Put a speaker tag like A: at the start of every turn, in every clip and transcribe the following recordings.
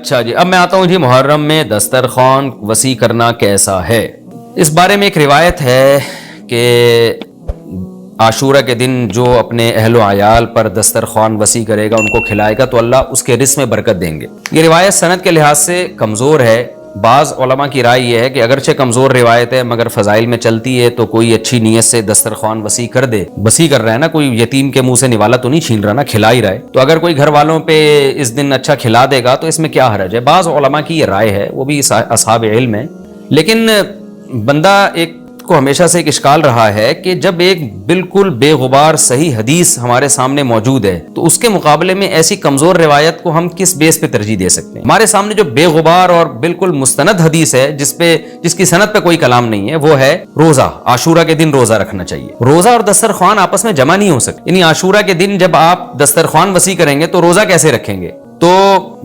A: اچھا جی، اب میں آتا ہوں جی محرم میں دسترخوان وسیع کرنا کیسا ہے۔ اس بارے میں ایک روایت ہے کہ عاشورہ کے دن جو اپنے اہل و عیال پر دسترخوان وسیع کرے گا، ان کو کھلائے گا، تو اللہ اس کے رزق میں برکت دیں گے۔ یہ روایت سند کے لحاظ سے کمزور ہے۔ بعض علماء کی رائے یہ ہے کہ اگرچہ کمزور روایت ہے مگر فضائل میں چلتی ہے، تو کوئی اچھی نیت سے دسترخوان وسیع کر دے، وسیع کر رہا ہے نا، کوئی یتیم کے منہ سے نوالا تو نہیں چھین رہا نا، کھلا ہی رہا ہے، تو اگر کوئی گھر والوں پہ اس دن اچھا کھلا دے گا تو اس میں کیا حرج ہے۔ بعض علماء کی یہ رائے ہے، وہ بھی اصحاب علم ہے۔ لیکن بندہ ایک کو ہمیشہ سے ایک اشکال رہا ہے کہ جب ایک بالکل بے غبار صحیح حدیث ہمارے سامنے موجود ہے تو اس کے مقابلے میں ایسی کمزور روایت کو ہم کس بیس پہ ترجیح دے سکتے ہیں۔ ہمارے سامنے جو بے غبار اور بالکل مستند حدیث ہے جس کی سند پہ کوئی کلام نہیں ہے، وہ ہے روزہ، عاشورہ کے دن روزہ رکھنا چاہیے۔ روزہ اور دسترخوان آپس میں جمع نہیں ہو سکتے، یعنی عاشورہ کے دن جب آپ دسترخوان وسیع کریں گے تو روزہ کیسے رکھیں گے؟ تو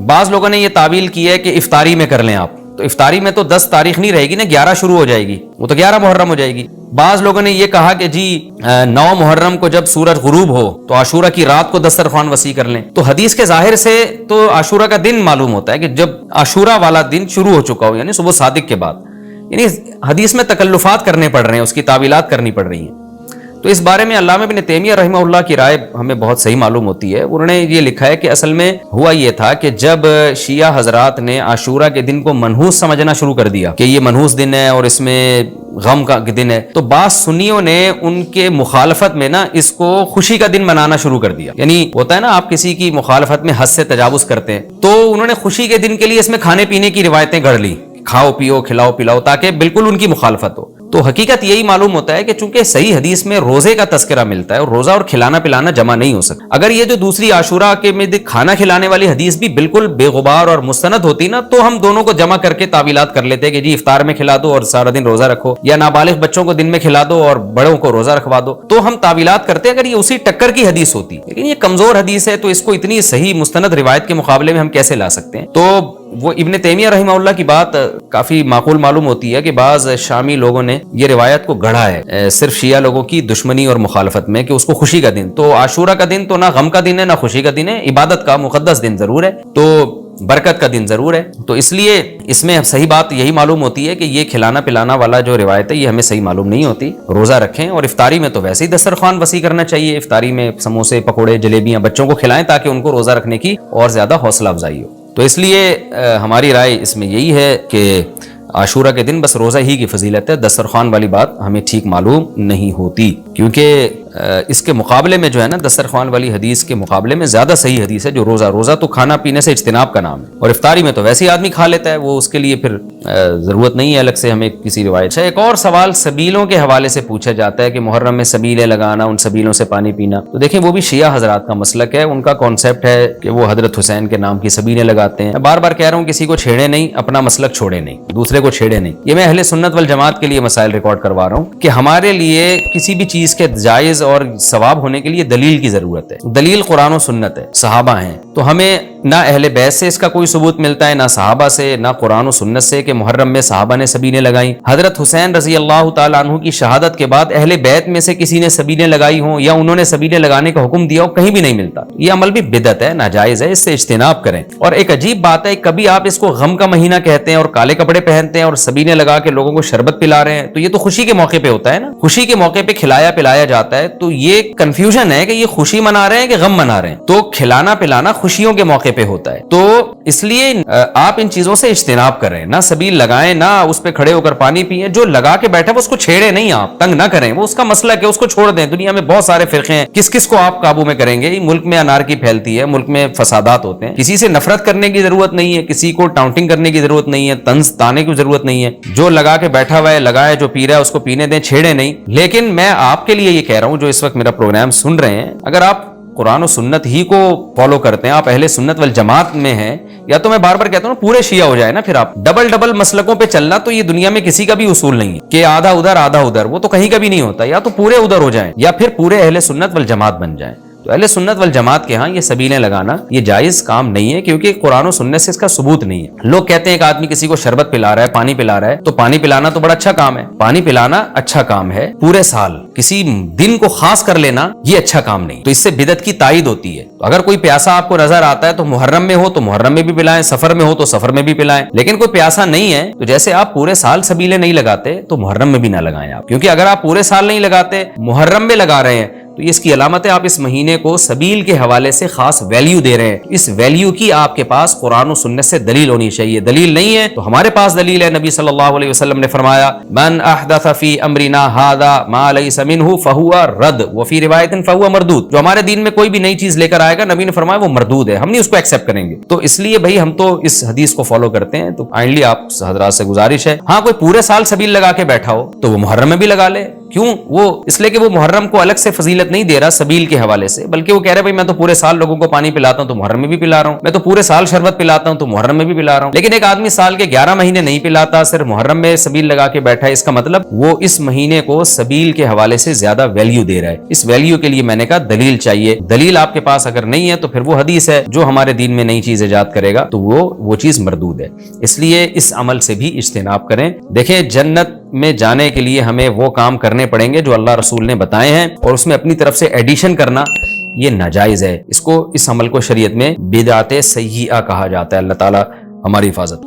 A: بعض لوگوں نے یہ تعویل کی ہے کہ افطاری میں کر لیں آپ، تو افطاری میں تو 10 تاریخ نہیں رہے گی نا، 11 شروع ہو جائے گی، وہ تو 11 محرم ہو جائے گی۔ بعض لوگوں نے یہ کہا کہ جی 9 محرم کو جب سورج غروب ہو تو عاشورہ کی رات کو دسترخوان وسیع کر لیں۔ تو حدیث کے ظاہر سے تو عاشورہ کا دن معلوم ہوتا ہے کہ جب عاشورہ والا دن شروع ہو چکا ہو، یعنی صبح صادق کے بعد، یعنی حدیث میں تکلفات کرنے پڑ رہے ہیں، اس کی تعویلات کرنی پڑ رہی ہیں۔ تو اس بارے میں علامہ ابن تیمیہ رحمہ اللہ کی رائے ہمیں بہت صحیح معلوم ہوتی ہے۔ انہوں نے یہ لکھا ہے کہ اصل میں ہوا یہ تھا کہ جب شیعہ حضرات نے عاشورہ کے دن کو منحوس سمجھنا شروع کر دیا کہ یہ منحوس دن ہے اور اس میں غم کا دن ہے، تو بعض سنیوں نے ان کے مخالفت میں نا اس کو خوشی کا دن منانا شروع کر دیا۔ یعنی ہوتا ہے نا، آپ کسی کی مخالفت میں حد سے تجاوز کرتے ہیں، تو انہوں نے خوشی کے دن کے لیے اس میں کھانے پینے کی روایتیں گھڑ لی، کھاؤ پیو کھلاؤ پلاؤ، تاکہ بالکل ان کی مخالفت ہو۔ تو حقیقت یہی معلوم ہوتا ہے کہ چونکہ صحیح حدیث میں روزے کا تذکرہ ملتا ہے اور روزہ اور کھلانا پلانا جمع نہیں ہو سکتا۔ اگر یہ جو دوسری عاشورہ کے میں کھانا کھلانے والی حدیث بھی بالکل بے غبار اور مستند ہوتی نا، تو ہم دونوں کو جمع کر کے تعویلات کر لیتے کہ جی افطار میں کھلا دو اور سارا دن روزہ رکھو، یا نابالغ بچوں کو دن میں کھلا دو اور بڑوں کو روزہ رکھوا دو، تو ہم تعویلات کرتے اگر یہ اسی ٹکر کی حدیث ہوتی۔ لیکن یہ کمزور حدیث ہے، تو اس کو اتنی صحیح مستند روایت کے مقابلے میں ہم کیسے لا سکتے ہیں؟ تو وہ ابن تیمیہ رحمہ اللہ کی بات کافی معقول معلوم ہوتی ہے کہ بعض شامی لوگوں نے یہ روایت کو گڑھا ہے صرف شیعہ لوگوں کی دشمنی اور مخالفت میں، کہ اس کو خوشی کا دن، تو عاشورہ کا دن تو نہ غم کا دن ہے نہ خوشی کا دن ہے، عبادت کا مقدس دن ضرور ہے، تو برکت کا دن ضرور ہے۔ تو اس لیے اس میں صحیح بات یہی معلوم ہوتی ہے کہ یہ کھلانا پلانا والا جو روایت ہے یہ ہمیں صحیح معلوم نہیں ہوتی۔ روزہ رکھیں، اور افطاری میں تو ویسے ہی دسترخوان وسیع کرنا چاہیے، افطاری میں سموسے پکوڑے جلیبیاں بچوں کو کھلائیں تاکہ ان کو روزہ رکھنے کی اور زیادہ حوصلہ افزائی ہو۔ تو اس لیے ہماری رائے اس میں یہی ہے کہ عاشورہ کے دن بس روزہ ہی کی فضیلت ہے، دسترخوان والی بات ہمیں ٹھیک معلوم نہیں ہوتی، کیونکہ اس کے مقابلے میں جو ہے نا، دسترخوان والی حدیث کے مقابلے میں زیادہ صحیح حدیث ہے جو روزہ تو کھانا پینے سے اجتناب کا نام ہے، اور افطاری میں تو ویسے ہی آدمی کھا لیتا ہے، وہ اس کے لیے پھر ضرورت نہیں ہے الگ سے ہمیں کسی روایت۔ ایک اور سوال سبیلوں کے حوالے سے پوچھا جاتا ہے کہ محرم میں سبیلیں لگانا، ان سبیلوں سے پانی پینا، تو دیکھیں وہ بھی شیعہ حضرات کا مسلک ہے، ان کا کانسیپٹ ہے کہ وہ حضرت حسین کے نام کی سبیلیں لگاتے ہیں۔ میں بار بار کہہ رہا ہوں کسی کو چھیڑے نہیں، اپنا مسلک چھوڑے نہیں، دوسرے کو چھیڑے نہیں۔ یہ میں اہل سنت والجماعت کے لیے مسائل ریکارڈ کروا رہا ہوں کہ ہمارے لیے کسی بھی چیز کے جائز اور ثواب ہونے کے لیے دلیل کی ضرورت ہے۔ دلیل قرآن و سنت ہے، صحابہ ہیں، تو ہمیں نہ اہل بیت سے اس کا کوئی ثبوت ملتا ہے، نہ صحابہ سے، نہ قرآن و سنت سے کہ محرم میں صحابہ نے سبیلیں لگائیں۔ حضرت حسین رضی اللہ تعالیٰ عنہ کی شہادت کے بعد اہل بیت میں سے کسی نے سبیلیں لگائی ہوں یا انہوں نے سبیلیں لگانے کا حکم دیا ہو، کہیں بھی نہیں ملتا۔ یہ عمل بھی بدعت ہے، ناجائز ہے، اس سے اجتناب کریں۔ اور ایک عجیب بات ہے، کبھی آپ اس کو غم کا مہینہ کہتے ہیں اور کالے کپڑے پہنتے ہیں اور سبیلیں لگا کے لوگوں کو شربت پلا رہے ہیں، تو یہ تو خوشی کے موقع پہ ہوتا ہے نا، خوشی کے موقع پہ کھلایا پلایا جاتا ہے، تو یہ کنفیوژن ہے کہ یہ خوشی منا رہے ہیں کہ غم منا رہے ہیں۔ تو کھلانا پلانا خوشیوں کے موقع پہ ہوتا ہے، تو اس لیے آپ ان چیزوں سے اجتناب کریں، نہ سبیل لگائیں، نہ اس پہ کھڑے ہو کر پانی پیئیں۔ جو لگا کے بیٹھا ہے اس کو چھیڑے نہیں، آپ تنگ نہ کریں، وہ اس کا مسلک ہے، اس کو چھوڑ دیں۔ دنیا میں بہت سارے فرقے ہیں، کس کو آپ قابو میں کریں گے؟ ملک میں انارکی پھیلتی ہے، ملک میں فسادات ہوتے ہیں، کسی سے نفرت کرنے کی ضرورت نہیں ہے، کسی کو ٹاؤنٹنگ کرنے کی ضرورت نہیں ہے، طنز تانے کی ضرورت نہیں ہے۔ جو لگا کے بیٹھا ہوا ہے لگائے، جو پی رہا ہے اس کو پینے دیں، چھیڑے نہیں۔ لیکن میں آپ کے لیے یہ کہہ رہا ہوں جو اس وقت میرا پروگرام سن رہے ہیں، اگر آپ قرآن و سنت ہی کو فالو کرتے ہیں، آپ اہل سنت والجماعت میں ہیں، یا تو میں بار بار کہتا ہوں پورے شیعہ ہو جائے نا، پھر آپ ڈبل مسلکوں پہ چلنا تو یہ دنیا میں کسی کا بھی اصول نہیں ہے کہ آدھا ادھر آدھا ادھر، وہ تو کہیں کا بھی نہیں ہوتا۔ یا تو پورے ادھر ہو جائیں یا پھر پورے اہل سنت والجماعت بن جائیں۔ تو اہل سنت والجماعت کے ہاں یہ سبیلیں لگانا یہ جائز کام نہیں ہے، کیونکہ قرآن و سنت سے اس کا ثبوت نہیں ہے۔ لوگ کہتے ہیں ایک آدمی کسی کو شربت پلا رہا ہے، پانی پلا رہا ہے، تو پانی پلانا تو بڑا اچھا کام ہے، پانی پلانا اچھا کام ہے، پورے سال کسی دن کو خاص کر لینا یہ اچھا کام نہیں، تو اس سے بدعت کی تائید ہوتی ہے۔ تو اگر کوئی پیاسا آپ کو نظر آتا ہے تو محرم میں ہو تو محرم میں بھی پلائیں، سفر میں ہو تو سفر میں بھی پلائیں، لیکن کوئی پیاسا نہیں ہے تو جیسے آپ پورے سال سبیلیں نہیں لگاتے تو محرم میں بھی نہ لگائیں آپ، کیونکہ اگر آپ پورے سال نہیں لگاتے محرم میں لگا رہے ہیں تو اس کی علامت ہے آپ اس مہینے کو سبیل کے حوالے سے خاص ویلیو دے رہے ہیں۔ اس ویلیو کی آپ کے پاس قرآن و سنت سے دلیل ہونی چاہیے، دلیل نہیں ہے تو ہمارے پاس دلیل ہے۔ نبی صلی اللہ علیہ وسلم نے فرمایا من احدث فی امرنا ھذا ما لیس منہ فہو رد وفی روایت فہو مردود، جو ہمارے دین میں کوئی بھی نئی چیز لے کر آئے گا نبی نے فرمایا وہ مردود ہے، ہم نہیں اس کو ایکسیپٹ کریں گے۔ تو اس لیے بھائی ہم تو اس حدیث کو فالو کرتے ہیں، تو کائنڈلی آپ حضرات سے گزارش ہے، ہاں کوئی پورے سال سبیل لگا کے بیٹھا ہو تو وہ محرم میں بھی لگا لے، کیوں؟ وہ اس لیے کہ وہ محرم کو الگ سے فضیلت نہیں دے رہا سبیل کے حوالے سے، بلکہ وہ کہہ رہا ہے بھائی میں تو پورے سال لوگوں کو پانی پلاتا ہوں تو محرم میں بھی پلا رہا ہوں، میں تو پورے سال شربت پلاتا ہوں تو محرم میں بھی پلا رہا ہوں۔ لیکن ایک آدمی سال کے 11 مہینے نہیں پلاتا، صرف محرم میں سبیل لگا کے بیٹھا ہے، اس کا مطلب وہ اس مہینے کو سبیل کے حوالے سے زیادہ ویلیو دے رہا ہے۔ اس ویلیو کے لیے میں نے کہا دلیل چاہیے، دلیل آپ کے پاس اگر نہیں ہے تو پھر وہ حدیث ہے جو ہمارے دین میں نئی چیز ایجاد کرے گا تو وہ چیز مردود ہے۔ اس لیے اس عمل سے بھی اجتناب کریں۔ دیکھیں جنت میں جانے کے لیے ہمیں وہ کام کرنے پڑیں گے جو اللہ رسول نے بتائے ہیں، اور اس میں اپنی طرف سے ایڈیشن کرنا یہ ناجائز ہے۔ اس عمل کو شریعت میں بدعت سیئہ کہا جاتا ہے۔ اللہ تعالی ہماری حفاظت۔